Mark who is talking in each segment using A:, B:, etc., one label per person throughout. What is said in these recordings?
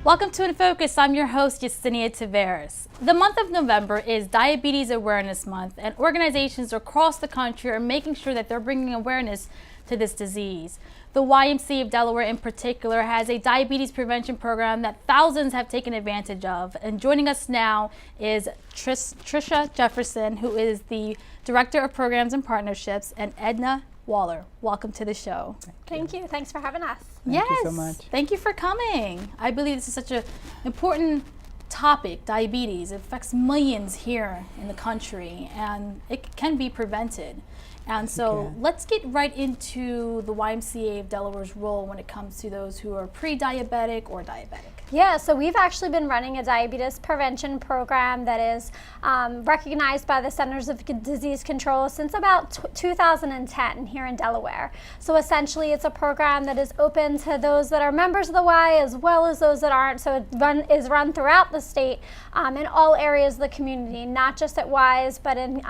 A: Welcome to In Focus. I'm your host, Yesenia Taveras. The month of November is Diabetes Awareness Month, and organizations across the country are making sure that they're bringing awareness to this disease. The YMCA of Delaware in particular has a diabetes prevention program that thousands have taken advantage of. And joining us now is Tricia Jefferson, who is the Director of Programs and Partnerships, and Edna Waller. Welcome to the show.
B: Thank you. Thanks for having us.
A: Yes.
C: Thank you so much.
A: Thank you for coming. I believe this is such an important topic, diabetes. It affects millions here in the country, and it can be prevented. And so let's get right into the YMCA of Delaware's role when it comes to those who are pre-diabetic or diabetic.
B: Yeah, so we've actually been running a diabetes prevention program that is recognized by the Centers of Disease Control since about 2010 here in Delaware. So essentially it's a program that is open to those that are members of the Y as well as those that aren't. So it is run throughout the state in all areas of the community, not just at Ys, but in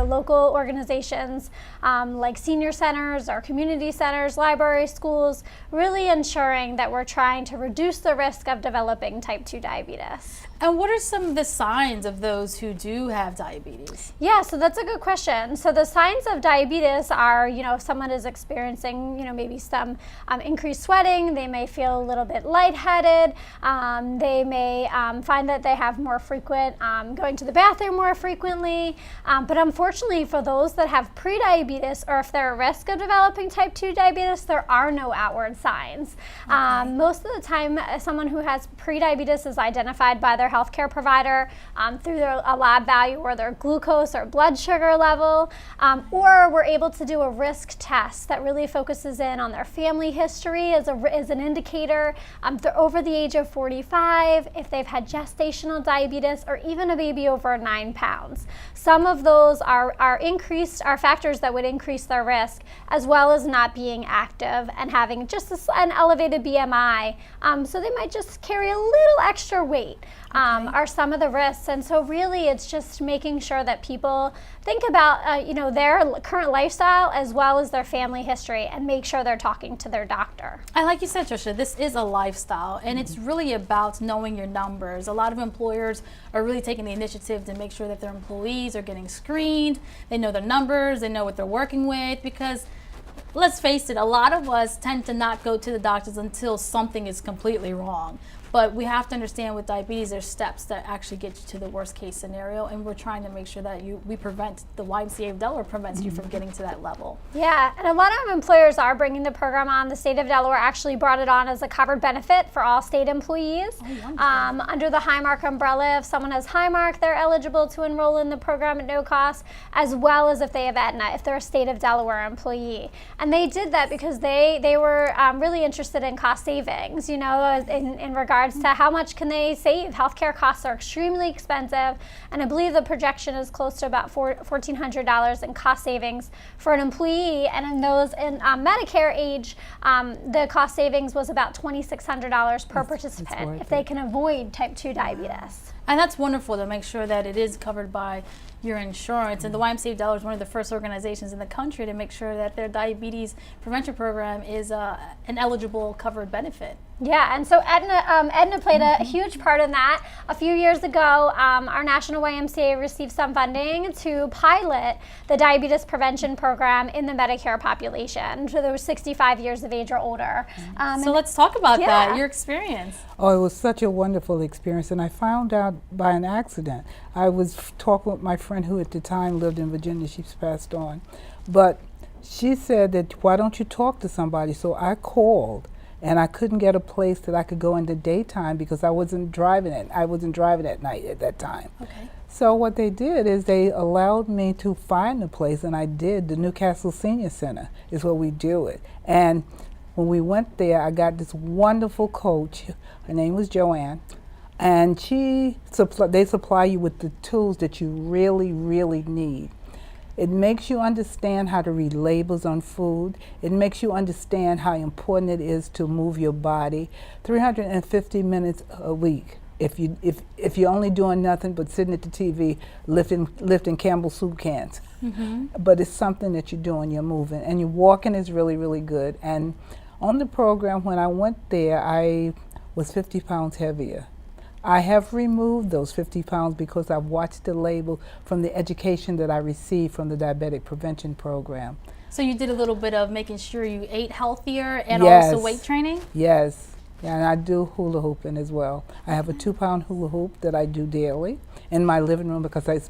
B: local organizations like senior centers or community centers, libraries, schools, really ensuring that we're trying to reduce the risk of developing type 2 diabetes.
A: And what are some of the signs of those who do have diabetes?
B: Yeah, so that's a good question. So the signs of diabetes are, if someone is experiencing, maybe some increased sweating, they may feel a little bit lightheaded, they may find that they have more frequent going to the bathroom more frequently. But unfortunately for those that have pre-diabetes or if they're at risk of developing type 2 diabetes, there are no outward signs. Okay. Most of the time, someone who has pre-diabetes is identified by their healthcare provider through a lab value or their glucose or blood sugar level, or we're able to do a risk test that really focuses in on their family history as an indicator. If they're over the age of 45, if they've had gestational diabetes, or even a baby over 9 pounds. Some of those are factors that would increase their risk, as well as not being active and having just an elevated BMI. So they might just carry a little extra weight. Are some of the risks. And so really it's just making sure that people think about their current lifestyle as well as their family history and make sure they're talking to their doctor.
A: And like you said, Tricia, this is a lifestyle, and it's really about knowing your numbers. A lot of employers are really taking the initiative to make sure that their employees are getting screened, they know their numbers, they know what they're working with, because let's face it, a lot of us tend to not go to the doctors until something is completely wrong. But we have to understand with diabetes, there's steps that actually get you to the worst case scenario, and we're trying to make sure that the YMCA of Delaware prevents you from getting to that level. Yeah,
B: and a lot of employers are bringing the program on. The state of Delaware actually brought it on as a covered benefit for all state employees. Under the Highmark umbrella, if someone has Highmark, they're eligible to enroll in the program at no cost, as well as if they have Aetna, if they're a state of Delaware employee. And they did that because they were really interested in cost savings, in regards to how much can they save. Healthcare costs are extremely expensive, and I believe the projection is close to about $1,400 in cost savings for an employee. And in those in Medicare age, the cost savings was about $2,600 per participant if they can avoid type 2 diabetes.
A: And that's wonderful to make sure that it is covered by your insurance. And the YMCA of Delaware is one of the first organizations in the country to make sure that their diabetes prevention program is an eligible covered benefit.
B: Yeah, and so Edna played a huge part in that. A few years ago, our national YMCA received some funding to pilot the diabetes prevention program in the Medicare population for those 65 years of age or older.
A: So let's talk about that, your experience.
C: Oh, it was such a wonderful experience, and I found out by an accident. I was talking with my friend who at the time lived in Virginia. She's passed on. But she said that, why don't you talk to somebody? So I called. And I couldn't get a place that I could go in the daytime because I wasn't driving at night at that time.
A: Okay.
C: So what they did is they allowed me to find a place, and I did. The Newcastle Senior Center is where we do it. And when we went there, I got this wonderful coach. Her name was Joanne. And they supply you with the tools that you really, really need. It makes you understand how to read labels on food. It makes you understand how important it is to move your body. 350 minutes a week. If you're only doing nothing but sitting at the TV lifting Campbell soup cans. But it's something that you're doing, you're moving, and your walking is really, really good. And on the program, when I went there, I was 50 pounds heavier. I have removed those 50 pounds because I've watched the label from the education that I received from the Diabetic Prevention Program.
A: So you did a little bit of making sure you ate healthier and
C: Yes.
A: also weight training?
C: Yes, yeah, and I do hula hooping as well. I have a 2-pound hula hoop that I do daily in my living room because it's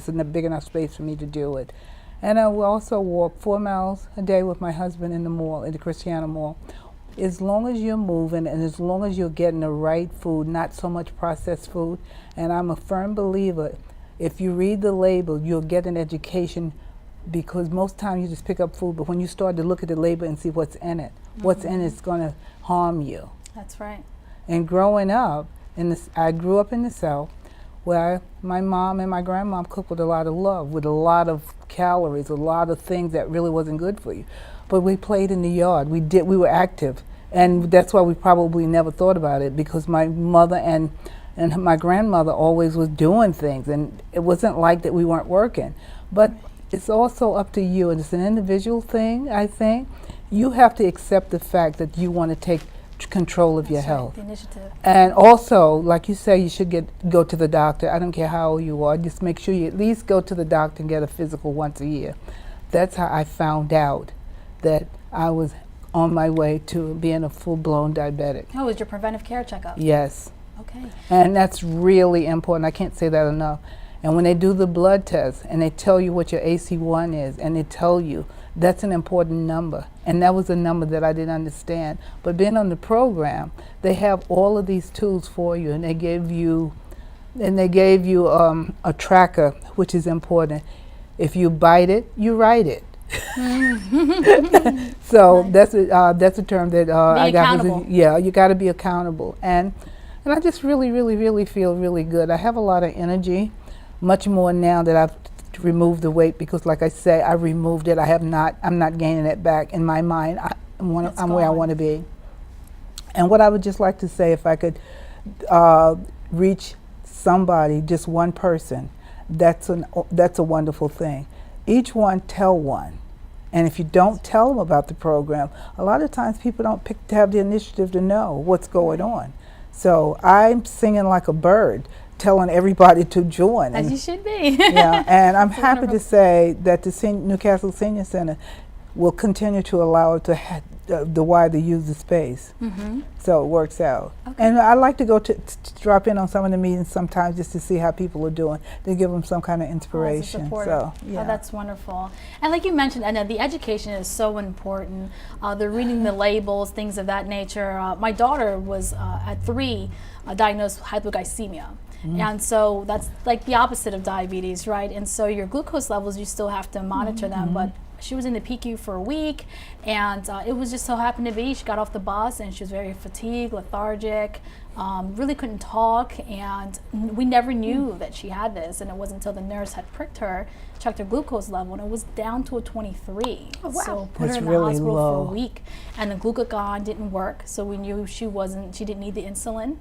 C: in a big enough space for me to do it. And I will also walk 4 miles a day with my husband in the mall, in the Christiana Mall. As long as you're moving and as long as you're getting the right food, not so much processed food, and I'm a firm believer, if you read the label, you'll get an education, because most times you just pick up food, but when you start to look at the label and see what's in it, what's in it's going to harm you.
A: That's right.
C: And growing up, I grew up in the South, where my mom and my grandmom cooked with a lot of love, with a lot of calories, a lot of things that really wasn't good for you. But we played in the yard. We were active, and that's why we probably never thought about it, because my mother and my grandmother always was doing things, and it wasn't like that we weren't working. But it's also up to you, and it's an individual thing, I think. You have to accept the fact that you want to take control of your
A: That's right,
C: health.
A: the initiative.
C: And also, like you say, you should go to the doctor. I don't care how old you are, just make sure you at least go to the doctor and get a physical once a year. That's how I found out that I was on my way to being a full-blown diabetic.
A: Oh, it was your preventive care checkup?
C: Yes.
A: Okay.
C: And that's really important. I can't say that enough. And when they do the blood test and they tell you what your AC1 is, and they tell you, that's an important number. And that was a number that I didn't understand. But being on the program, they have all of these tools for you, and they gave you a tracker, which is important. If you bite it, you write it. So that's a term that I got.
A: Accountable.
C: Yeah, you got to be accountable, and I just really feel really good. I have a lot of energy, much more now that I've removed the weight, because, like I say, I removed it. I'm not gaining it back in my mind. I'm where I want to be. And what I would just like to say, if I could reach somebody, just one person, that's a wonderful thing. Each one tell one. And if you don't tell them about the program, a lot of times people don't have the initiative to know what's going on. So I'm singing like a bird, telling everybody to join.
A: As you should be.
C: Yeah, and I'm happy to say that the Newcastle Senior Center will continue to allow it to the wider use the space. So it works out.
A: Okay.
C: And I like to go to drop in on some of the meetings sometimes just to see how people are doing, to give them some kind of inspiration. So, yeah.
A: Oh, that's wonderful. And like you mentioned, Anna, the education is so important. The reading the labels, things of that nature. My daughter was at 3 diagnosed with hypoglycemia. And so that's like the opposite of diabetes, right? And so your glucose levels, you still have to monitor them, but she was in the PQ for a week, and it was just so happened to be, she got off the bus and she was very fatigued, lethargic, really couldn't talk, and we never knew that she had this, and it wasn't until the nurse had pricked her, checked her glucose level, and it was down to a 23.
B: Oh, wow.
A: So put
C: That's
A: her in the
C: really
A: hospital
C: low.
A: for a week, and the glucagon didn't work, so we knew she didn't need the insulin.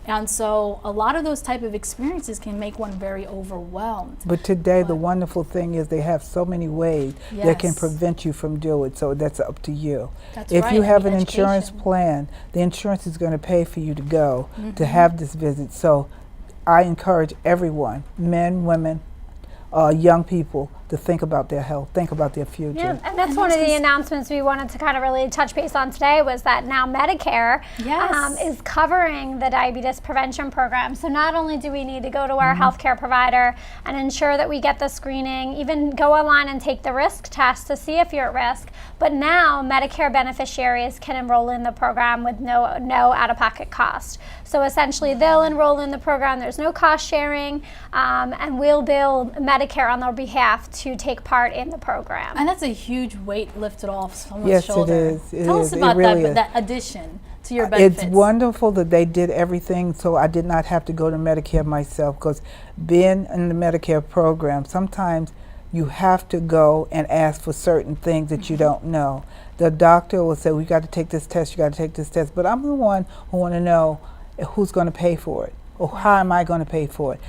A: And so a lot of those type of experiences can make one very overwhelmed.
C: But today, the wonderful thing is they have so many ways that can
A: Yes.
C: prevent you from doing it. So that's up to you.
A: That's
C: If
A: right,
C: you
A: I
C: have
A: mean,
C: an insurance
A: education.
C: plan, the insurance is going to pay for you to go to have this visit. So I encourage everyone, men, women, young people, to think about their health, think about their future.
B: Yeah, and that's one of the announcements we wanted to kind of really touch base on today, was that now Medicare
A: Yes.
B: is covering the diabetes prevention program. So not only do we need to go to our healthcare provider and ensure that we get the screening, even go online and take the risk test to see if you're at risk, but now Medicare beneficiaries can enroll in the program with no out-of-pocket cost. So essentially they'll enroll in the program, there's no cost sharing, and we'll bill Medicare on their behalf to take part in the program.
A: And that's a huge weight lifted off someone's
C: Yes,
A: shoulder.
C: it is. It
A: Tell
C: is.
A: us
C: It
A: about
C: really
A: that,
C: is.
A: that addition to your benefits.
C: It's wonderful that they did everything so I did not have to go to Medicare myself, because being in the Medicare program, sometimes you have to go and ask for certain things that you don't know. The doctor will say, well, you got to take this test, you got to take this test, but I'm the one who want to know who's going to pay for it, or how am I going to pay for it.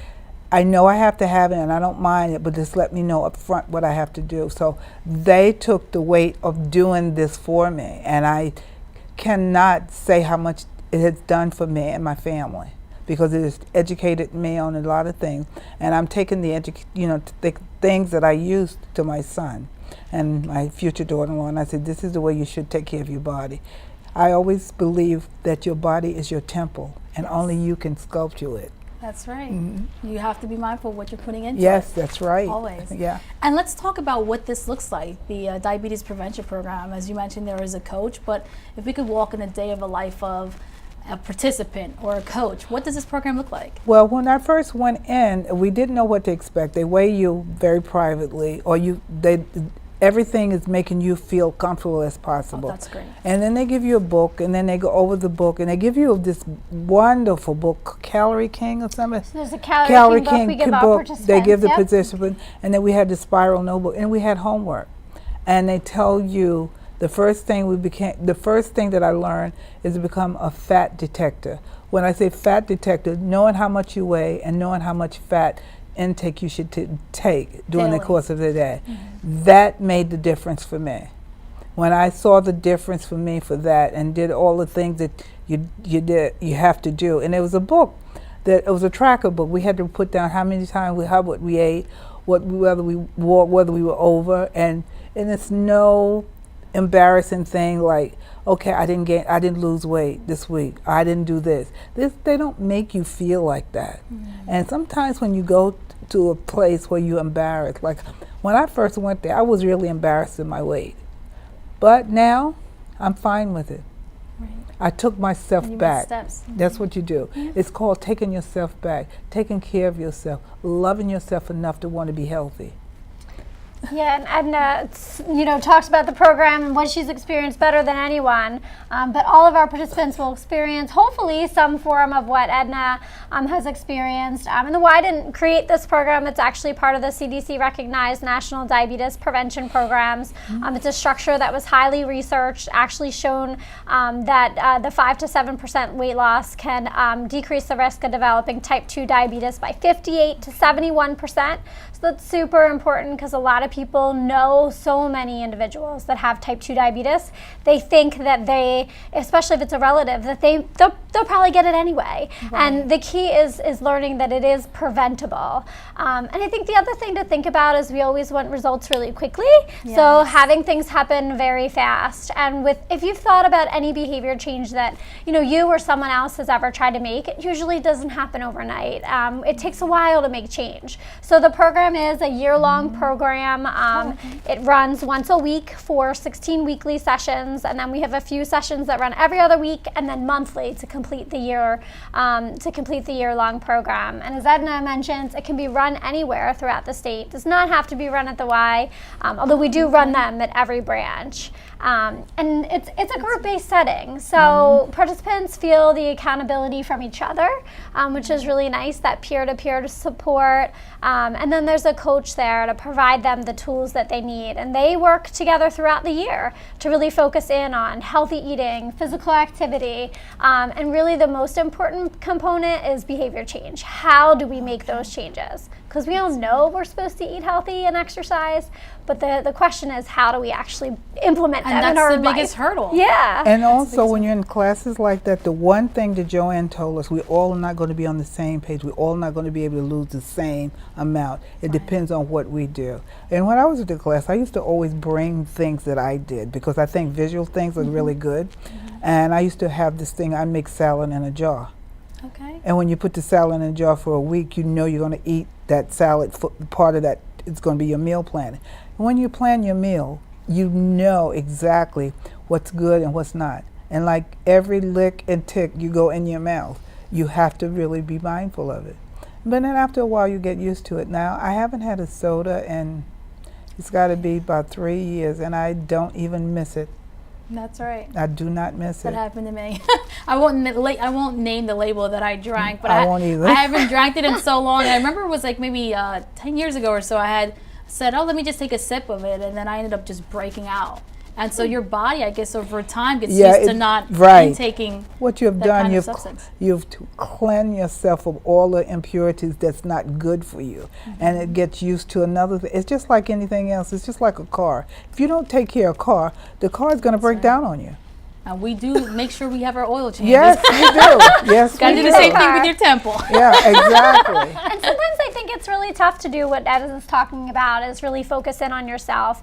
C: I know I have to have it and I don't mind it, but just let me know up front what I have to do. So they took the weight of doing this for me, and I cannot say how much it has done for me and my family, because it has educated me on a lot of things, and I'm taking the things that I used to my son and my future daughter-in-law, and I said, this is the way you should take care of your body. I always believe that your body is your temple, and only you can sculpture it.
A: That's right. You have to be mindful of what you're putting into it.
C: Yes, that's right.
A: Always.
C: Yeah.
A: And let's talk about what this looks like, the Diabetes Prevention Program. As you mentioned, there is a coach, but if we could walk in the day of a life of a participant or a coach, what does this program look like?
C: Well, when I first went in, we didn't know what to expect. They weigh you very privately, or everything is making you feel comfortable as possible.
A: Oh, that's great.
C: And then they give you a book, and then they go over the book, and they give you this wonderful book, Calorie King or something.
B: So there's a Calorie King book we give our participants.
C: They give the participant, and then we had the Spiral Notebook, and we had homework. And they tell you the first thing that I learned is to become a fat detector. When I say fat detector, knowing how much you weigh and knowing how much fat intake you should take during the course of the day. That made the difference for me. When I saw the difference for me for that, and did all the things that you have to do, and it was a book, it was a tracker book. We had to put down how many times what we ate, whether we walked, whether we were over, and it's no embarrassing thing like, okay, I didn't lose weight this week, I didn't do this. They don't make you feel like that. And sometimes when you go to a place where you're embarrassed, like when I first went there, I was really embarrassed in my weight. But now, I'm fine with it.
A: Right.
C: I took myself
A: And you
C: back.
A: made steps.
C: That's what you do. It's called taking yourself back, taking care of yourself, loving yourself enough to want to be healthy.
B: Yeah, and Edna, talks about the program and what she's experienced better than anyone. But all of our participants will experience, hopefully, some form of what Edna has experienced. And the Y didn't create this program. It's actually part of the CDC-recognized National Diabetes Prevention Programs. It's a structure that was highly researched, actually shown that the 5 to 7% weight loss can decrease the risk of developing type 2 diabetes by 58 to 71%. So that's super important, because a lot of people know so many individuals that have type 2 diabetes. They think that they, especially if it's a relative, that they'll probably get it anyway. Right. And the key is learning that it is preventable. And I think the other thing to think about is we always want results really quickly. Yes. So having things happen very fast. And if you've thought about any behavior change that you or someone else has ever tried to make, it usually doesn't happen overnight. It takes a while to make change. So the program is a year-long program. It runs once a week for 16 weekly sessions, and then we have a few sessions that run every other week, and then monthly to complete the year-long program. And as Edna mentions, it can be run anywhere throughout the state. It does not have to be run at the Y, although we do run them at every branch. And it's a group-based setting, so participants feel the accountability from each other, which is really nice, that peer-to-peer support. And then there's a coach there to provide them the tools that they need. And they work together throughout the year to really focus in on healthy eating, physical activity, and really the most important component is behavior change. How do we make those changes? Because we all know we're supposed to eat healthy and exercise, but the question is, how do we actually implement that in our life?
A: And that's the biggest hurdle.
B: Yeah.
C: And also, when you're in classes like that, the one thing that Joanne told us, we're all not going to be on the same page. We're all not going to be able to lose the same amount. It depends on what we do. And when I was at the class, I used to always bring things that I did, because I think visual things are really good. And I used to have this thing, I make salad in a jar.
A: Okay.
C: And when you put the salad in a jar for a week, you know you're going to eat that salad. Part of that is going to be your meal plan. And when you plan your meal, you know exactly what's good and what's not. And like every lick and tick you go in your mouth, you have to really be mindful of it. But then after a while, you get used to it. Now, I haven't had a soda, and it's got to be about 3 years, and I don't even miss it.
A: That's right.
C: I do not miss
A: That
C: it.
A: happened to me. I won't name the label that I drank, but
C: I won't either.
A: I haven't drank it in so long. I remember it was like maybe 10 years ago or so. I had said, oh, let me just take a sip of it, and then I ended up just breaking out. And so your body, I guess, over time gets used to not intaking
C: what you have
A: that
C: done.
A: kind of substance.
C: You've cleansed yourself of all the impurities that's not good for you, and it gets used to another thing. It's just like anything else. It's just like a car. If you don't take care of a car, the car is going to break down on you.
A: We do make sure we have our oil changes.
C: Yes, we do. Yes,
A: Got to
C: we
A: do
C: do.
A: the same thing with your temple.
C: Yeah, exactly.
B: And sometimes I think it's really tough to do what Ed is talking about, is really focus in on yourself.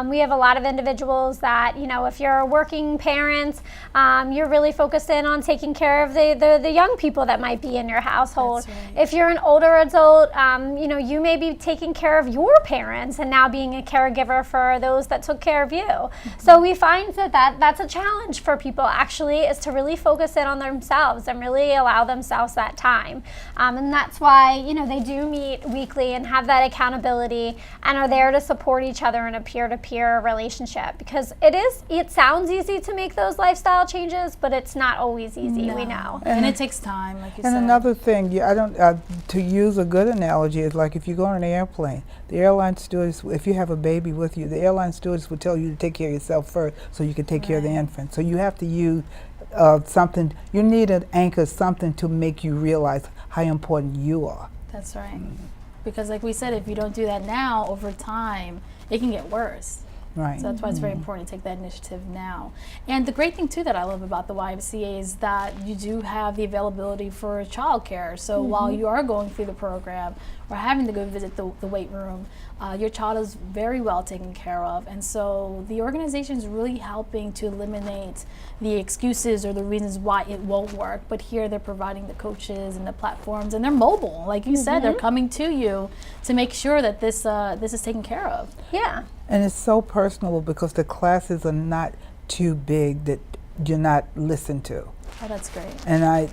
B: We have a lot of individuals that, if you're a working parent, you're really focused in on taking care of the young people that might be in your household.
A: That's right.
B: If you're an older adult, you may be taking care of your parents and now being a caregiver for those that took care of you. So we find that's a challenge for people, actually, is to really focus in on themselves and really allow themselves that time. And that's why, they do meet weekly and have that accountability and are there to support each other in a peer-to-peer relationship, because it sounds easy to make those lifestyle changes, but it's not always easy.
A: No.
B: We know.
A: And it takes time, like you said.
C: And another thing, to use a good analogy, is like if you go on an airplane, the airline stewardess, if you have a baby with you, the airline stewardess will tell you to take care of yourself first so you can take care of the infant. So you have to use something, you need an anchor, something to make you realize how important you are.
A: That's right. Because like we said, if you don't do that now, over time, it can get worse.
C: Right.
A: So that's why it's very important to take that initiative now. And the great thing too that I love about the YMCA is that you do have the availability for childcare. So while you are going through the program or having to go visit the weight room, your child is very well taken care of. And so the organization is really helping to eliminate the excuses or the reasons why it won't work. But here they're providing the coaches and the platforms, and they're mobile. Like you said, they're coming to you to make sure that this is taken care of.
B: Yeah.
C: And it's so personable because the classes are not too big that you're not listened to.
A: Oh, that's great.
C: And I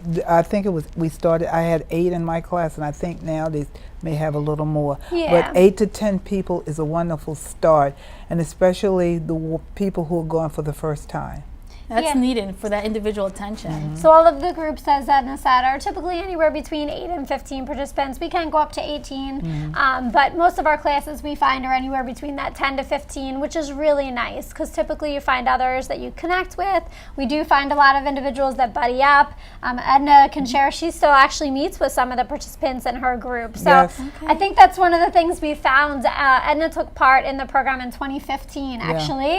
C: think I had 8 in my class, and I think now they may have a little more.
B: Yeah.
C: But 8 to 10 people is a wonderful start, and especially the people who are going for the first time.
A: That's needed for that individual attention.
B: So all of the groups, as Edna said, are typically anywhere between 8 and 15 participants. We can go up to 18, but most of our classes we find are anywhere between that 10 to 15, which is really nice, because typically you find others that you connect with. We do find a lot of individuals that buddy up. Edna can share, she still actually meets with some of the participants in her group. So
C: Yes.
B: I think that's one of the things we found. Edna took part in the program in 2015, actually,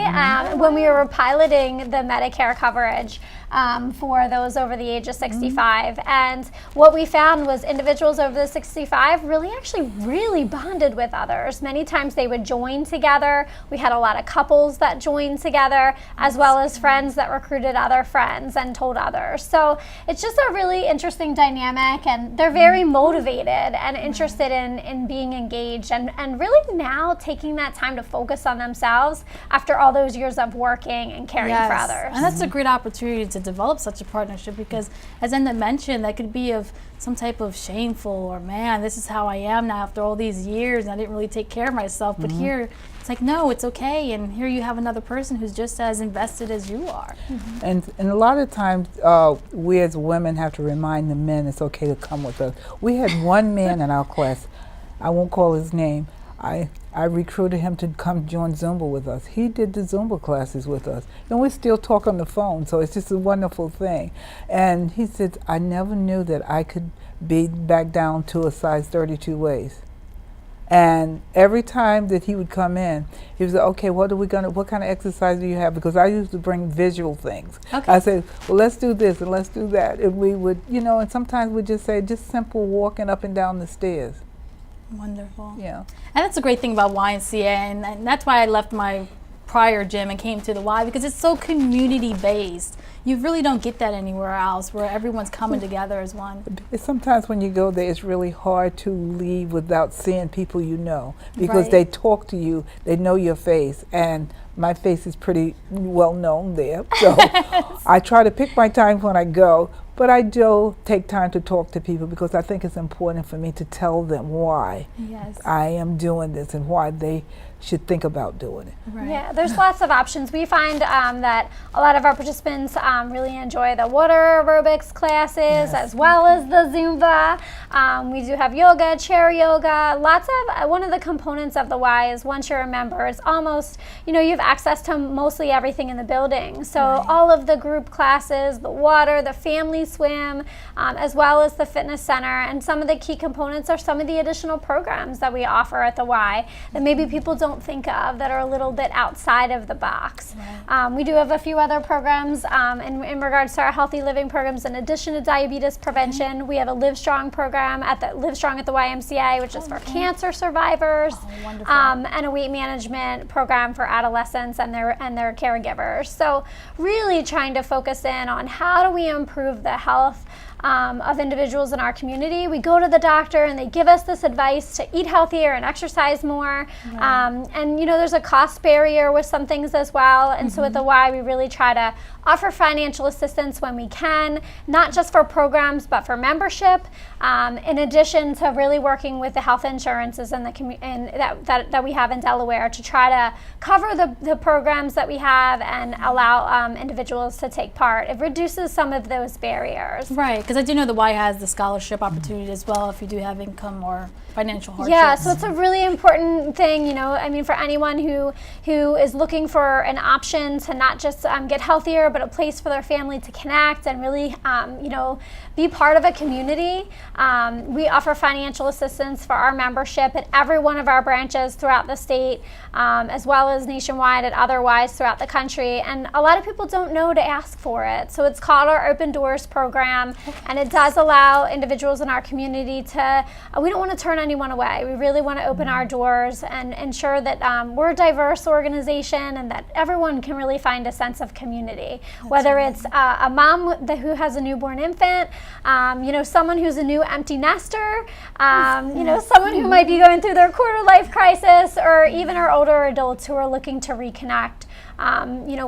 B: when we were piloting the Medicare coverage for those over the age of 65. And what we found was individuals over the 65 really bonded with others. Many times they would join together. We had a lot of couples that joined together, as well as friends that recruited other friends and told others. So it's just a really interesting dynamic, and they're very motivated and interested in being engaged and really now taking that time to focus on themselves after all those years of working and caring for others.
A: And that's a great opportunity to develop such a partnership, because as Enda mentioned, that could be of some type of shameful, or man, this is how I am now after all these years and I didn't really take care of myself. But here it's like, no, it's okay, and here you have another person who's just as invested as you are.
C: And a lot of times we as women have to remind the men it's okay to come with us. We had one man in our class, I won't call his name, I recruited him to come join Zumba with us. He did the Zumba classes with us. And we still talk on the phone, so it's just a wonderful thing. And he said, I never knew that I could be back down to a size 32 waist. And every time that he would come in, he was like, okay, what kind of exercise do you have? Because I used to bring visual things.
A: Okay.
C: I said, well, let's do this and let's do that. And we would, and sometimes we'd just say, just simple walking up and down the stairs.
A: Wonderful.
C: Yeah.
A: And that's a great thing about YMCA, and that's why I left my prior gym and came to the Y, because it's so community based. You really don't get that anywhere else, where everyone's coming together as one.
C: Sometimes when you go there, it's really hard to leave without seeing people you know, because
A: Right.
C: they talk to you, they know your face, and my face is pretty well known there. So I try to pick my time when I go, but I do take time to talk to people, because I think it's important for me to tell them why
A: Yes.
C: I am doing this and why they should think about doing it.
A: Right.
B: Yeah, there's lots of options. We find that a lot of our participants really enjoy the water aerobics classes, as well as the Zumba. We do have yoga, chair yoga, lots of, one of the components of the Y is once you're a member, it's almost, you have access to mostly everything in the building. So all of the group classes, the water, the family swim, as well as the fitness center. And some of the key components are some of the additional programs that we offer at the Y that maybe people don't think of, that are a little bit outside of the box. We do have a few other programs in regards to our healthy living programs. In addition to diabetes prevention, we have a Live Strong program at the YMCA, which is for cancer survivors, and a weight management program for adolescents and their caregivers. So really trying to focus in on how do we improve the health of individuals in our community. We go to the doctor and they give us this advice to eat healthier and exercise more. And there's a cost barrier with some things as well. And so at the Y, we really try to offer financial assistance when we can, not just for programs, but for membership, in addition to really working with the health insurances and that we have in Delaware to try to cover the programs that we have and allow individuals to take part. It reduces some of those barriers.
A: Right, because I do know the Y has the scholarship opportunity as well if you do have income or financial hardships.
B: Yeah, so it's a really important thing, for anyone who is looking for an option to not just get healthier, but a place for their family to connect and really, be part of a community. We offer financial assistance for our membership at every one of our branches throughout the state, as well as nationwide at other Ys throughout the country. And a lot of people don't know to ask for it. So it's called our Open Doors program, and it does allow individuals in our community to, we don't want to turn anyone away. We really want to open our doors and ensure that we're a diverse organization and that everyone can really find a sense of community. Whether it's a mom who has a newborn infant, someone who's a new empty nester, someone who might be going through their quarter life crisis, or even our older adults who are looking to reconnect.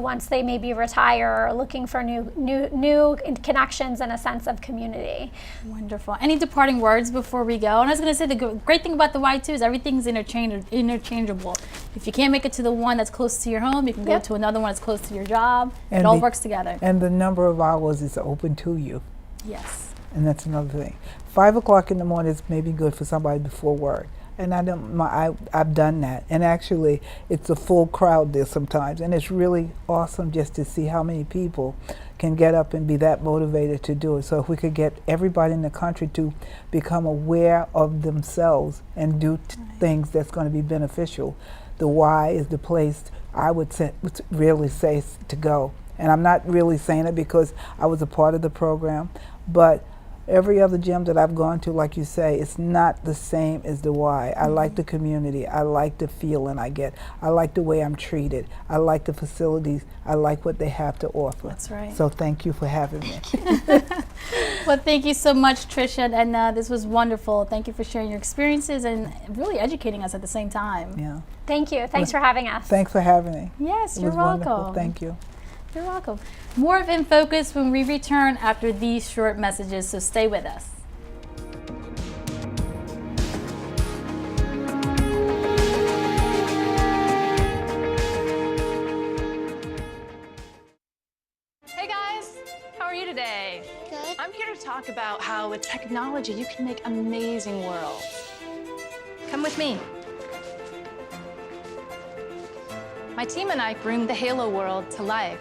B: Once they maybe retire or looking for new connections and a sense of community.
A: Wonderful. Any departing words before we go? And I was going to say the great thing about the Y too is everything's interchangeable. If you can't make it to the one that's close to your home, you can go to another one that's close to your job. It all works together.
C: And the number of hours is open to you.
A: Yes.
C: And that's another thing. 5 o'clock in the morning is maybe good for somebody before work. And I've done that. And actually, it's a full crowd there sometimes. And it's really awesome just to see how many people can get up and be that motivated to do it. So if we could get everybody in the country to become aware of themselves and do things that's going to be beneficial, the Y is the place I would really say to go. And I'm not really saying it because I was a part of the program, but every other gym that I've gone to, like you say, it's not the same as the Y. I like the community. I like the feeling I get. I like the way I'm treated. I like the facilities. I like what they have to offer.
A: That's right.
C: So thank you for having me.
A: Well, thank you so much, Tricia, and this was wonderful. Thank you for sharing your experiences and really educating us at the same time.
C: Yeah.
B: Thank you. Thanks for having us.
C: Thanks for having me.
A: Yes,
C: It
A: you're
C: was
A: welcome.
C: wonderful. Thank you.
A: You're welcome. More of In Focus when we return after these short messages, so stay with us.
D: Hey guys, how are you today?
E: Good.
D: I'm here to talk about how with technology you can make amazing worlds. Come with me. My team and I bring the Halo world to life.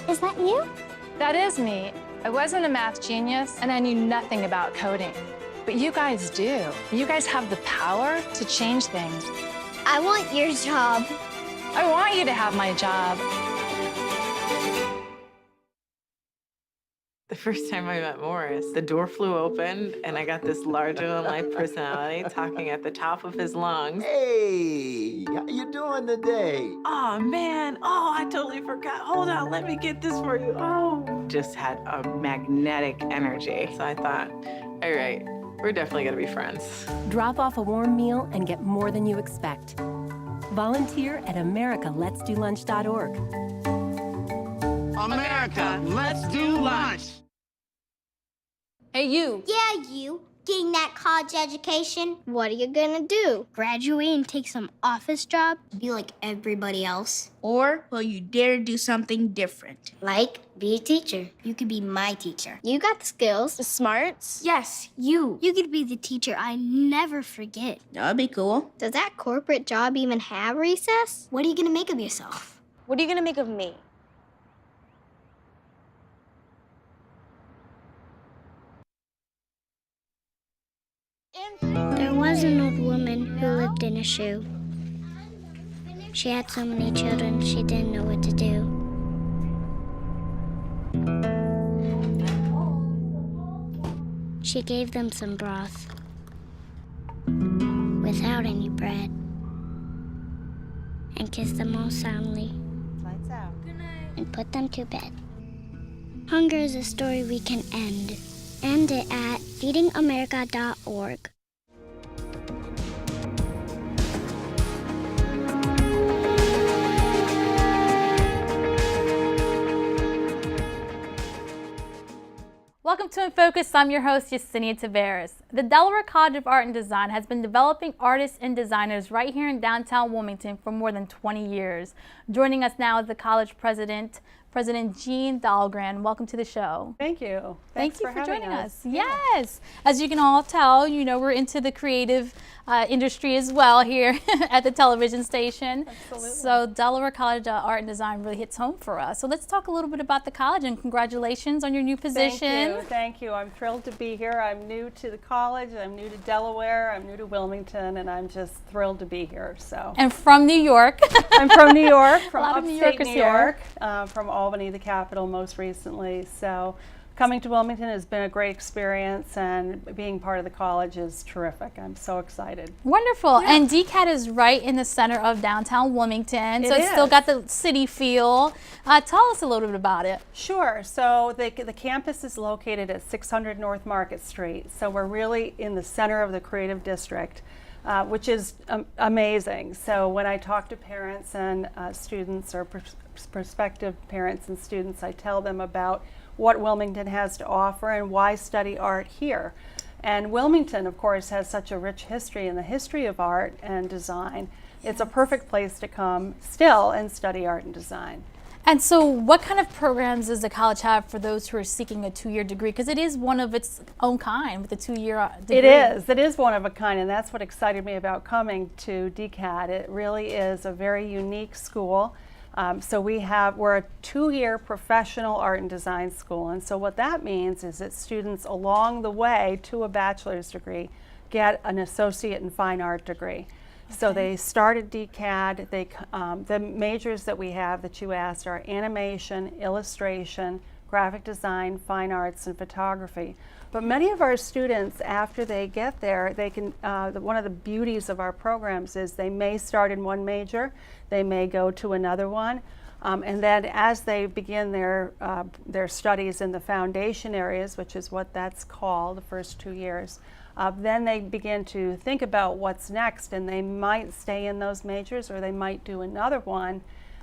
E: Is that you?
D: That is me. I wasn't a math genius and I knew nothing about coding. But you guys do. You guys have the power to change things.
E: I want your job.
D: I want you to have my job.
F: The first time I met Morris, the door flew open and I got this larger-than-life personality talking at the top of his lungs.
G: Hey, how you doing today?
F: Oh, man. Oh, I totally forgot. Hold on, let me get this for you. Oh. Just had a magnetic energy. So I thought, all right, we're definitely gonna be friends.
H: Drop off a warm meal and get more than you expect. Volunteer at americaletsdolunch.org.
G: America, let's do lunch.
A: Hey, you.
E: Yeah, you. Getting that college education. What are you gonna do? Graduate and take some office job? Be like everybody else?
I: Or will you dare do something different?
E: Like, be a teacher. You could be my teacher. You got the skills.
I: The smarts?
E: Yes, you. You could be the teacher I never forget.
I: That would be cool.
E: Does that corporate job even have recess? What are you gonna make of yourself?
J: What are you gonna make of me?
E: There was an old woman who lived in a shoe. She had so many children, she didn't know what to do. She gave them some broth without any bread and kissed them all soundly and put them to bed. Hunger is a story we can end. End it at feedingamerica.org.
A: Welcome to In Focus. I'm your host, Yesenia Taveras. The Delaware College of Art and Design has been developing artists and designers right here in downtown Wilmington for more than 20 years. Joining us now is the college president, President Jean Dahlgren. Welcome to the show.
K: Thank you.
A: Thank you for joining us.
K: Yeah.
A: Yes. As you can all tell, you know, we're into the creative industry as well here at the television station.
K: Absolutely.
A: So Delaware College of Art and Design really hits home for us. So let's talk a little bit about the college, and congratulations on your new position.
K: Thank you. I'm thrilled to be here. I'm new to the college. I'm new to Delaware. I'm new to Wilmington, and I'm just thrilled to be here. So.
A: And from New York.
K: I'm from New York, from
A: a lot of
K: upstate
A: New Yorkers
K: New
A: here.
K: York, from Albany, the capital, most recently. So coming to Wilmington has been a great experience, and being part of the college is terrific. I'm so excited.
A: Wonderful.
K: Yeah.
A: And DCAT is right in the center of downtown Wilmington, so
K: It
A: it's still
K: is.
A: got the city feel. Tell us a little bit about it.
K: Sure. So the campus is located at 600 North Market Street. So we're really in the center of the creative district, which is amazing. So when I talk to parents and students, or prospective parents and students, I tell them about what Wilmington has to offer and why study art here. And Wilmington, of course, has such a rich history in the history of art and design. It's a perfect place to come still and study art and design.
A: And so what kind of programs does the college have for those who are seeking a 2-year degree? Because it is one of its own kind with a 2-year degree.
K: It is one of a kind, and that's what excited me about coming to DCAT. It really is a very unique school. So we're a 2-year professional art and design school, and so what that means is that students along the way to a bachelor's degree get an associate in fine art degree. Okay. So they start at DCAT. The majors that we have that you asked are animation, illustration, graphic design, fine arts, and photography. But many of our students, after they get there, they can. One of the beauties of our programs is they may start in one major, they may go to another one, and then as they begin their studies in the foundation areas, which is what that's called, the first 2 years, then they begin to think about what's next, and they might stay in those majors, or they might do another one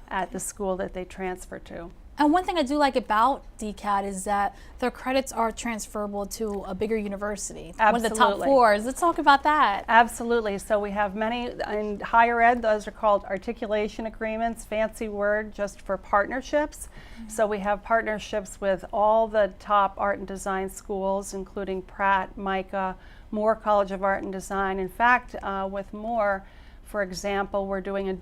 K: at the school that they transfer to.
A: And one thing I do like about DCAT is that their credits are transferable to a bigger university.
K: Absolutely.
A: One of the top 4s. Let's talk about that.
K: Absolutely. So we have many in higher ed. Those are called articulation agreements, fancy word just for partnerships. Mm-hmm. So we have partnerships with all the top art and design schools, including Pratt, Micah, Moore College of Art and Design. In fact, with Moore, for example, we're doing a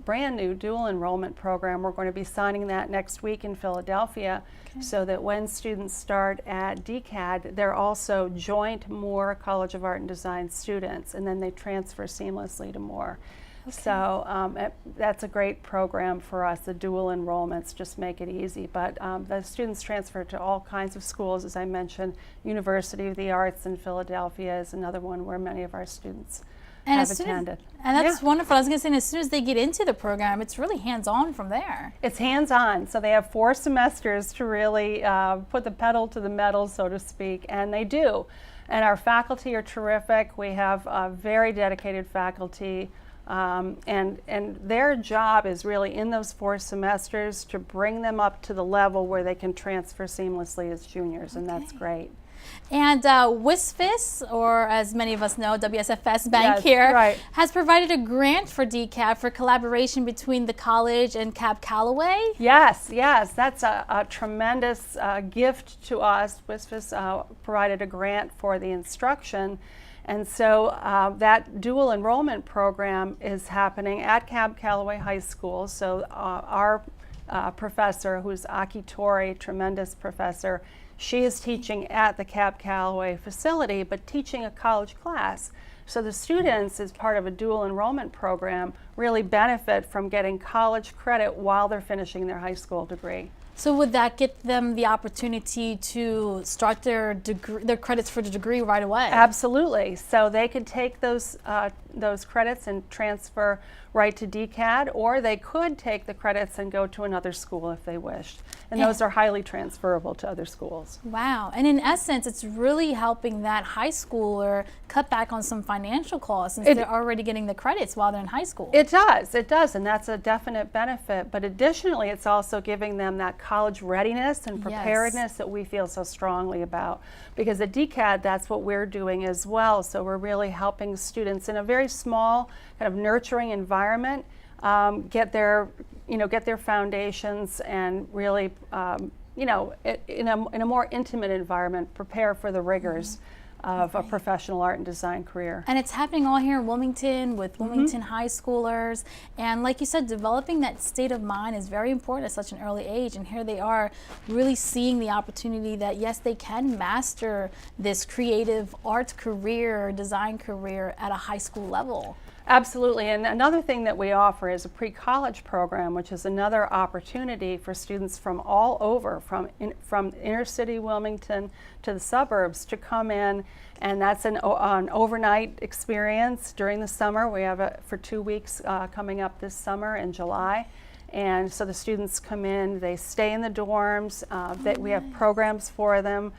K: brand new dual enrollment program. We're going to be signing that next week in Philadelphia, so that when students start at DCAT, they're also joint Moore College of Art and Design students, and then they transfer seamlessly to Moore. Okay. So that's a great program for us. The dual enrollments just make it easy. But the students transfer to all kinds of schools, as I mentioned. University of the Arts in Philadelphia is another one where many of our students have attended.
A: And that's wonderful. I was going to say, as soon as they get into the program, it's really hands-on from there.
K: It's hands-on. So they have 4 semesters to really put the pedal to the metal, so to speak, and they do. And our faculty are terrific. We have very dedicated faculty, and their job is really in those 4 semesters to bring them up to the level where they can transfer seamlessly as juniors, and that's great.
A: And WSFS, or as many of us know, WSFS Bank here, has provided a grant for DCAT for collaboration between the college and Cab Calloway.
K: Yes, that's a tremendous gift to us. WSFS provided a grant for the instruction, And so that dual enrollment program is happening at Cab Calloway High School. So our professor, who's Aki Tori, tremendous professor, she is teaching at the Cab Calloway facility, but teaching a college class. So the students, as part of a dual enrollment program, really benefit from getting college credit while they're finishing their high school degree.
A: So would that get them the opportunity to start their credits for the degree right away?
K: Absolutely. So they could take those credits and transfer right to DCAD, or they could take the credits and go to another school if they wished. And those are highly transferable to other schools.
A: Wow. And in essence, it's really helping that high schooler cut back on some financial costs since they're already getting the credits while they're in high school.
K: It does, and that's a definite benefit. But additionally, it's also giving them that college readiness and preparedness that we feel so strongly about. Because at DCAD, that's what we're doing as well. So we're really helping students in a very small, kind of nurturing environment get their foundations and really, in a more intimate environment, prepare for the rigors of a professional art and design career.
A: And it's happening all here in Wilmington with Wilmington high schoolers. And like you said, developing that state of mind is very important at such an early age. And here they are really seeing the opportunity that, yes, they can master this creative art career, design career at a high school level.
K: Absolutely, and another thing that we offer is a pre-college program, which is another opportunity for students from all over, from inner city Wilmington to the suburbs, to come in, and that's an overnight experience during the summer. We have it for 2 weeks coming up this summer in July. And so the students come in, they stay in the dorms, we have programs for them.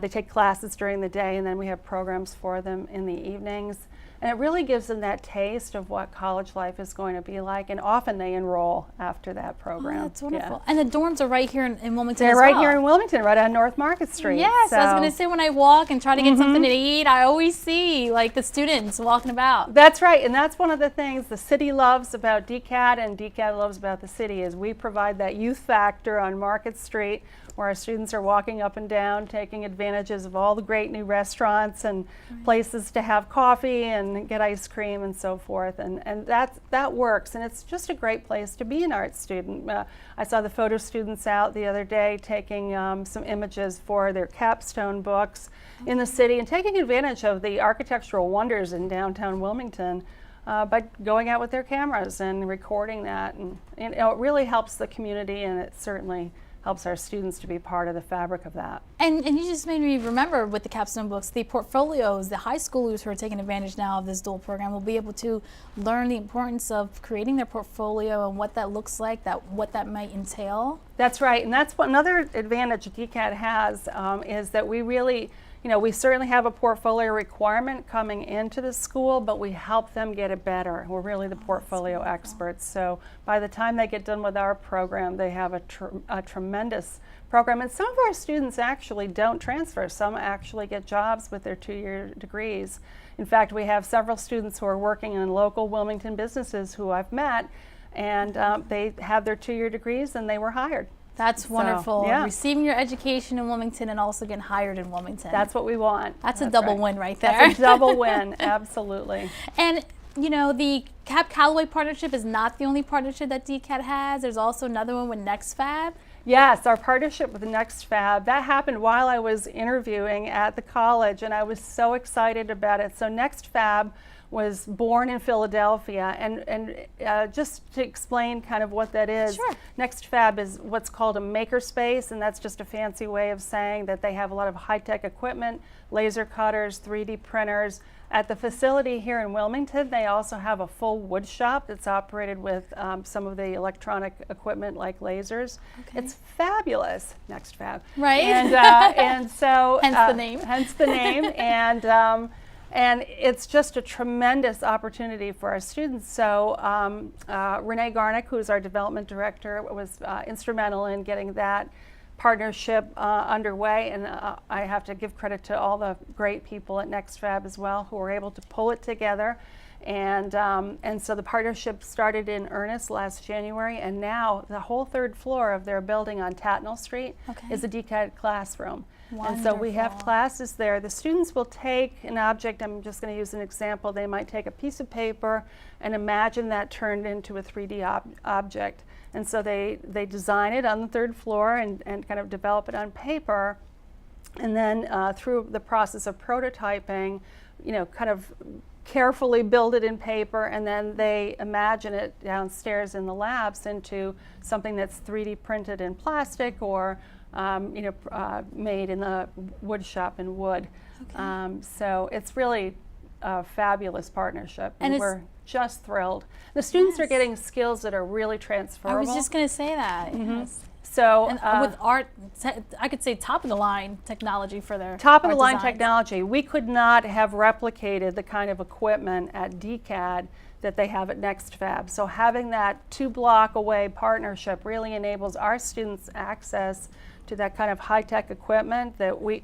K: They take classes during the day, and then we have programs for them in the evenings. And it really gives them that taste of what college life is going to be like, and often they enroll after that program.
A: Oh, that's wonderful. Yeah. And the dorms are right here in Wilmington
K: They're
A: as
K: right
A: well.
K: here in Wilmington, right on North Market Street.
A: Yes,
K: so.
A: I was going to say, when I walk and try to get something to eat, I always see like the students walking about.
K: That's right, and that's one of the things the city loves about DCAD and DCAD loves about the city, is we provide that youth factor on Market Street, where our students are walking up and down, taking advantages of all the great new restaurants and places to have coffee and get ice cream and so forth. And that works, and it's just a great place to be an art student. I saw the photo students out the other day taking some images for their capstone books in the city and taking advantage of the architectural wonders in downtown Wilmington by going out with their cameras and recording that. And it really helps the community, and it certainly helps our students to be part of the fabric of that.
A: And you just made me remember with the capstone books, the portfolios, the high schoolers who are taking advantage now of this dual program will be able to learn the importance of creating their portfolio and what that looks like, what that might entail.
K: That's right, and that's another advantage DCAD has is that we really, we certainly have a portfolio requirement coming into the school, but we help them get it better. We're really the portfolio experts. So by the time they get done with our program, they have a tremendous program. And some of our students actually don't transfer. Some actually get jobs with their 2-year degrees. In fact, we have several students who are working in local Wilmington businesses who I've met, and they have their 2-year degrees and they were hired.
A: That's wonderful.
K: So, yeah.
A: Receiving your education in Wilmington and also getting hired in Wilmington.
K: That's what we want.
A: That's a double win right there.
K: That's a double win, absolutely.
A: And the Cab Calloway partnership is not the only partnership that DCAD has. There's also another one with NextFab.
K: Yes, our partnership with NextFab, that happened while I was interviewing at the college, and I was so excited about it. So NextFab was born in Philadelphia, and just to explain kind of what that is,
A: sure.
K: NextFab is what's called a makerspace, and that's just a fancy way of saying that they have a lot of high-tech equipment, laser cutters, 3D printers. At the facility here in Wilmington, they also have a full wood shop that's operated with some of the electronic equipment like lasers. Okay. It's fabulous, NextFab.
A: Right.
K: And so
A: hence the name.
K: Hence the name. And it's just a tremendous opportunity for our students. So Renee Garnick, who's our development director, was instrumental in getting that partnership underway, and I have to give credit to all the great people at NextFab as well who were able to pull it together. And so the partnership started in earnest last January, and now the whole third floor of their building on Tatnall Street is a DCAD classroom.
A: Wonderful.
K: And so we have classes there. The students will take an object. I'm just going to use an example. They might take a piece of paper and imagine that turned into a 3D object. And so they design it on the third floor and kind of develop it on paper. And then through the process of prototyping, kind of carefully build it in paper, and then they imagine it downstairs in the labs into something that's 3D printed in plastic or made in the wood shop in wood. So it's really a fabulous partnership, and we're just thrilled. The students are getting skills that are really transferable.
A: I was just going to say that. Yes.
K: So
A: with art, I could say top of the line technology for their
K: top of the line
A: designs.
K: technology. We could not have replicated the kind of equipment at DCAD that they have at NextFab. So having that 2-block away partnership really enables our students access to that kind of high-tech equipment that we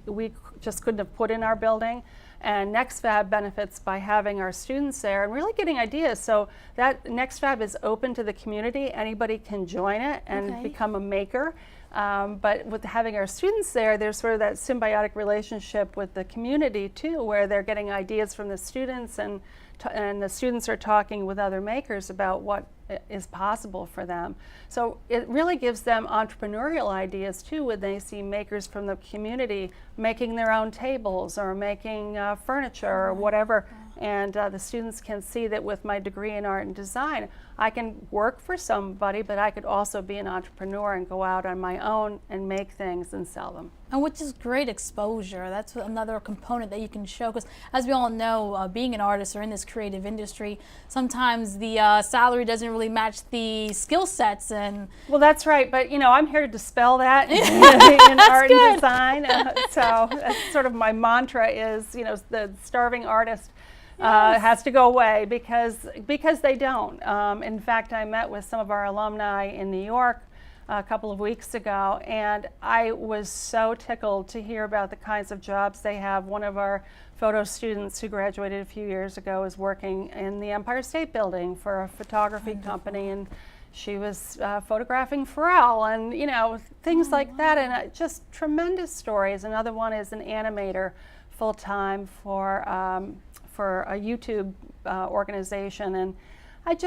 K: just couldn't have put in our building. And NextFab benefits by having our students there and really getting ideas. So that NextFab is open to the community. Anybody can join it and become a maker. But with having our students there, there's sort of that symbiotic relationship with the community too, where they're getting ideas from the students, and the students are talking with other makers about what is possible for them. So it really gives them entrepreneurial ideas too when they see makers from the community making their own tables or making furniture or whatever. And the students can see that with my degree in art and design, I can work for somebody, but I could also be an entrepreneur and go out on my own and make things and sell them.
A: And which is great exposure. That's another component that you can show, because as we all know, being an artist or in this creative industry, sometimes the salary doesn't really match the skill sets. And
K: well, that's right, but I'm here to dispel that in art and design. So that's sort of my mantra is, the starving artist has to go away because they don't. In fact, I met with some of our alumni in New York a couple of weeks ago, and I was so tickled to hear about the kinds of jobs they have. One of our photo students who graduated a few years ago is working in the Empire State Building for a photography company, and she was photographing Pharrell and things like that, and just tremendous stories. Another one is an animator full-time for a YouTube organization, and I'm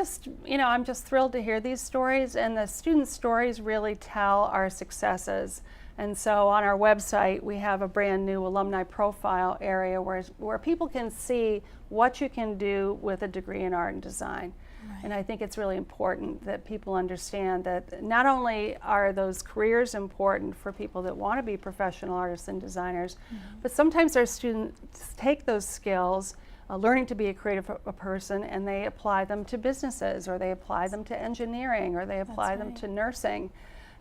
K: just thrilled to hear these stories, and the student stories really tell our successes. And so on our website, we have a brand new alumni profile area where people can see what you can do with a degree in art and design. Right. And I think it's really important that people understand that not only are those careers important for people that want to be professional artists and designers, but sometimes our students take those skills, learning to be a creative person, and they apply them to businesses, or they apply them to engineering, or they apply them to nursing.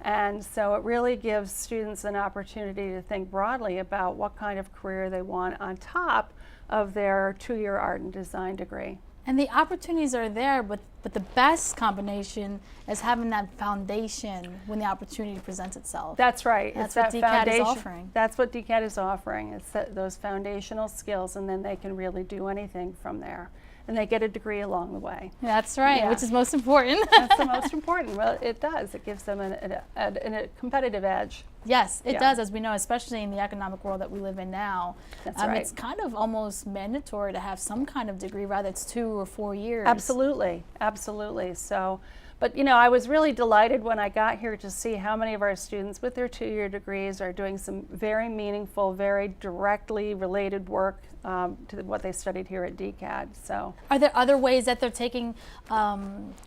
K: And so it really gives students an opportunity to think broadly about what kind of career they want on top of their 2-year art and design degree.
A: And the opportunities are there, but the best combination is having that foundation when the opportunity presents itself.
K: That's right.
A: That's
K: it's
A: what
K: that
A: DCAD is offering.
K: That's what DCAD is offering. It's those foundational skills, and then they can really do anything from there. And they get a degree along the way.
A: That's right, which is most important.
K: That's the most important. Well, it does. It gives them a competitive edge.
A: Yes, it does, as we know, especially in the economic world that we live in now.
K: That's right.
A: It's kind of almost mandatory to have some kind of degree, whether it's 2 or 4 years.
K: Absolutely, absolutely. So, but I was really delighted when I got here to see how many of our students with their 2-year degrees are doing some very meaningful, very directly related work to what they studied here at DCAD. So,
A: are there other ways that they're taking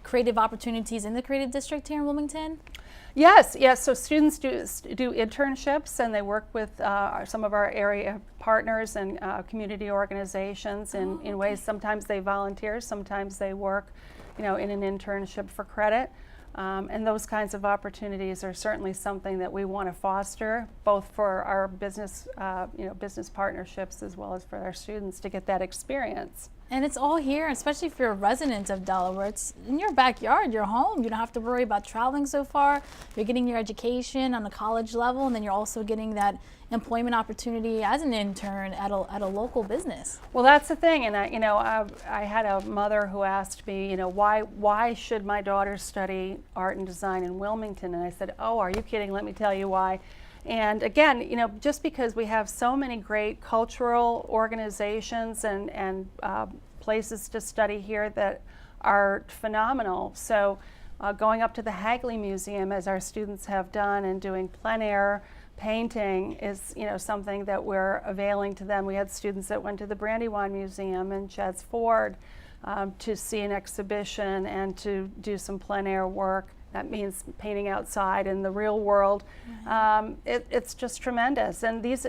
A: creative opportunities in the Creative District here in Wilmington?
K: Yes. So students do internships, and they work with some of our area partners and community organizations in ways. Sometimes they volunteer, sometimes they work, in an internship for credit. And those kinds of opportunities are certainly something that we want to foster, both for our business, business partnerships as well as for our students to get that experience.
A: And it's all here, especially if you're a resident of Delaware. It's in your backyard, your home. You don't have to worry about traveling so far. You're getting your education on the college level, and then you're also getting that employment opportunity as an intern at a local business.
K: Well, that's the thing, and I had a mother who asked me, why should my daughter study art and design in Wilmington? And I said, oh, are you kidding? Let me tell you why. And again, just because we have so many great cultural organizations and places to study here that are phenomenal. So going up to the Hagley Museum, as our students have done, and doing plein air painting is something that we're availing to them. We had students that went to the Brandywine Museum in Chadds Ford to see an exhibition and to do some plein air work. That means painting outside in the real world. It's just tremendous. And these,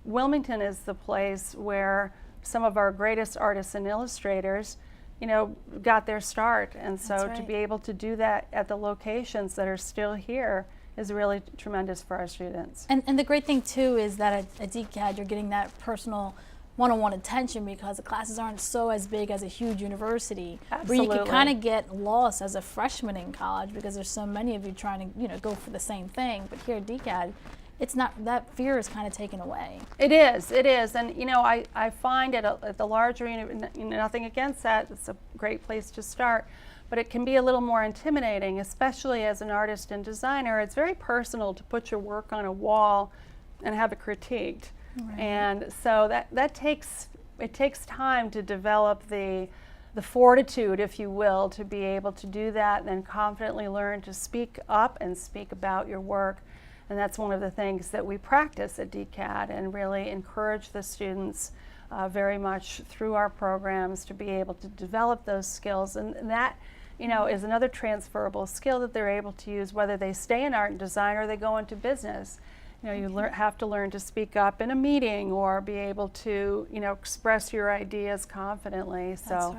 K: Wilmington is the place where some of our greatest artists and illustrators, got their start. And so to be able to do that at the locations that are still here is really tremendous for our students.
A: And the great thing too is that at DCAD you're getting that personal one-on-one attention, because the classes aren't so as big as a huge university.
K: Absolutely.
A: Where you can kind of get lost as a freshman in college because there's so many of you trying to go for the same thing. But here at DCAD, it's not, that fear is kind of taken away.
K: It is, and I find at the larger university, nothing against that, it's a great place to start, but it can be a little more intimidating, especially as an artist and designer. It's very personal to put your work on a wall and have it critiqued. Right. And so that takes time to develop the fortitude, if you will, to be able to do that and then confidently learn to speak up and speak about your work. And that's one of the things that we practice at DCAD and really encourage the students very much through our programs to be able to develop those skills. And that is another transferable skill that they're able to use whether they stay in art and design or they go into business. You have to learn to speak up in a meeting or be able to, express your ideas confidently. So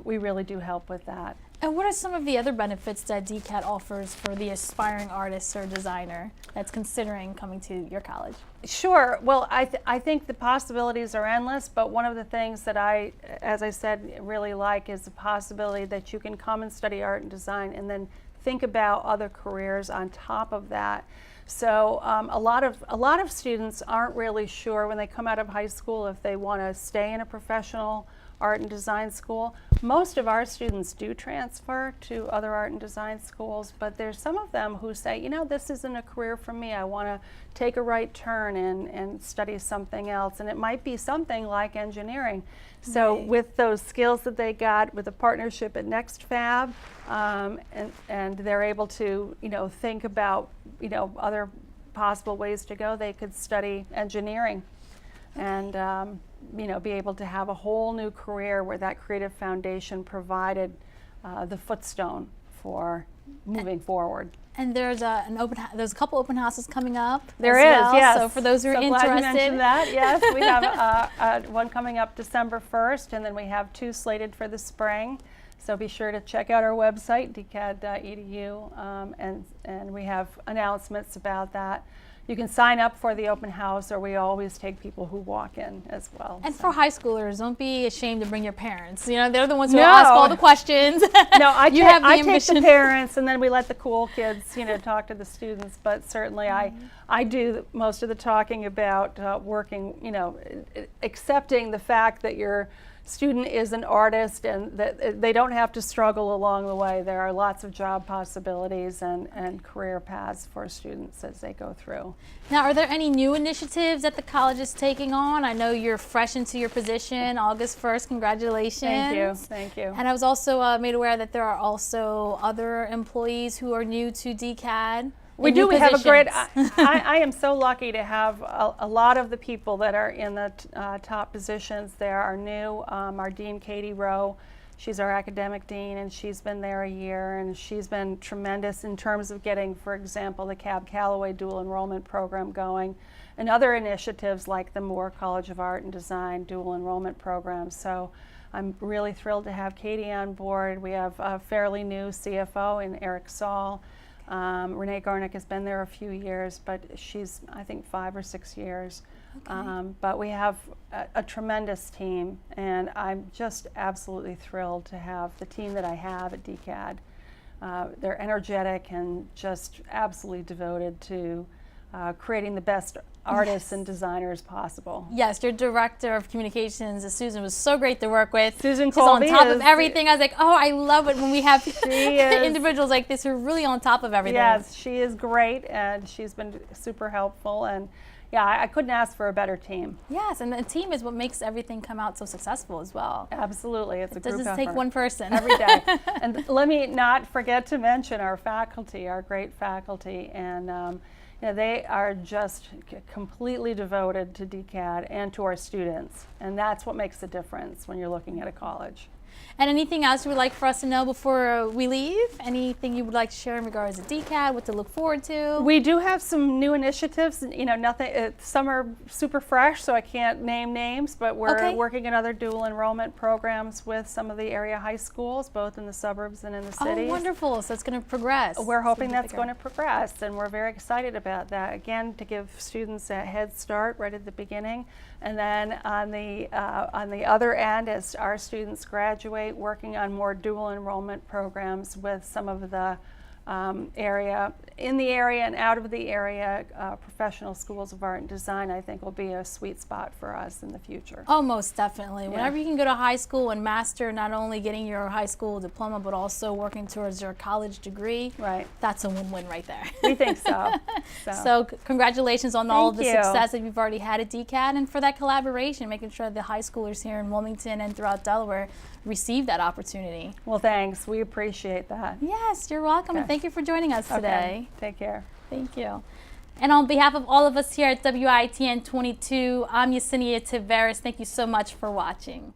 K: we really do help with that.
A: And what are some of the other benefits that DCAD offers for the aspiring artist or designer that's considering coming to your college?
K: Sure. Well, I think the possibilities are endless, but one of the things that I, as I said, really like is the possibility that you can come and study art and design and then think about other careers on top of that. So a lot of students aren't really sure when they come out of high school if they want to stay in a professional art and design school. Most of our students do transfer to other art and design schools, but there's some of them who say, this isn't a career for me. I want to take a right turn and study something else. And it might be something like engineering. So with those skills that they got with a partnership at NextFab, and they're able to, think about, other possible ways to go, they could study engineering and, be able to have a whole new career where that creative foundation provided the footstone for moving forward.
A: And there's there's a couple open houses coming up.
K: There is, yes.
A: So for those who are interested,
K: glad you mentioned that. Yes, we have one coming up December 1st, and then we have 2 slated for the spring. So be sure to check out our website, dcad.edu, and we have announcements about that. You can sign up for the open house, or we always take people who walk in as well.
A: And for high schoolers, don't be ashamed to bring your parents. They're the ones who ask all the questions.
K: No, I take the parents, and then we let the cool kids, talk to the students. But certainly, I do most of the talking about working, accepting the fact that your student is an artist and that they don't have to struggle along the way. There are lots of job possibilities and career paths for students as they go through.
A: Now, are there any new initiatives that the college is taking on? I know you're fresh into your position, August 1st. Congratulations.
K: Thank you.
A: And I was also made aware that there are also other employees who are new to DCAD.
K: We do. We have a great, I am so lucky to have a lot of the people that are in the top positions there are new. Our Dean, Katie Rowe, she's our academic dean, and she's been there a year, and she's been tremendous in terms of getting, for example, the Cab Calloway dual enrollment program going, and other initiatives like the Moore College of Art and Design dual enrollment program. So I'm really thrilled to have Katie on board. We have a fairly new CFO in Eric Saul. Renee Garnick has been there a few years, but she's, I think, 5 or 6 years. But we have a tremendous team, and I'm just absolutely thrilled to have the team that I have at DCAD. They're energetic and just absolutely devoted to creating the best artists and designers possible.
A: Yes, your director of communications, Susan, was so great to work with.
K: Susan
A: She's on
K: Colby
A: top of
K: is-
A: everything. I was like, oh, I love it when we have
K: is-
A: individuals like this who are really on top of everything.
K: Yes, she is great, and she's been super helpful, and yeah, I couldn't ask for a better team.
A: Yes, and the team is what makes everything come out so successful as well.
K: Absolutely, it's a group
A: Doesn't
K: effort.
A: take one person.
K: Every day. And let me not forget to mention our faculty, our great faculty, and you know, they are just completely devoted to DCAD and to our students, and that's what makes the difference when you're looking at a college.
A: And anything else you would like for us to know before we leave? Anything you would like to share in regards to DCAD, what to look forward to?
K: We do have some new initiatives. You know, nothing. Some are super fresh, so I can't name names. But we're working on other dual enrollment programs with some of the area high schools, both in the suburbs and in the cities.
A: Oh, wonderful! So it's going to progress.
K: We're hoping that's going to progress, and we're very excited about that. Again, to give students a head start right at the beginning, and then on the other end, as our students graduate, working on more dual enrollment programs with some of the in the area and out of the area professional schools of art and design. I think will be a sweet spot for us in the future.
A: Oh, most definitely.
K: Yeah.
A: Whenever you can go to high school and master not only getting your high school diploma, but also working towards your college degree,
K: right?
A: That's a win-win right there.
K: We think so.
A: So congratulations on all of the
K: Thank you.
A: success that you've already had at DCAD, and for that collaboration, making sure the high schoolers here in Wilmington and throughout Delaware receive that opportunity.
K: Well, thanks. We appreciate that.
A: Yes, you're welcome. And thank you for joining us today.
K: Take care.
A: Thank you. And on behalf of all of us here at WITN 22, I'm Yesenia Taveras. Thank you so much for watching.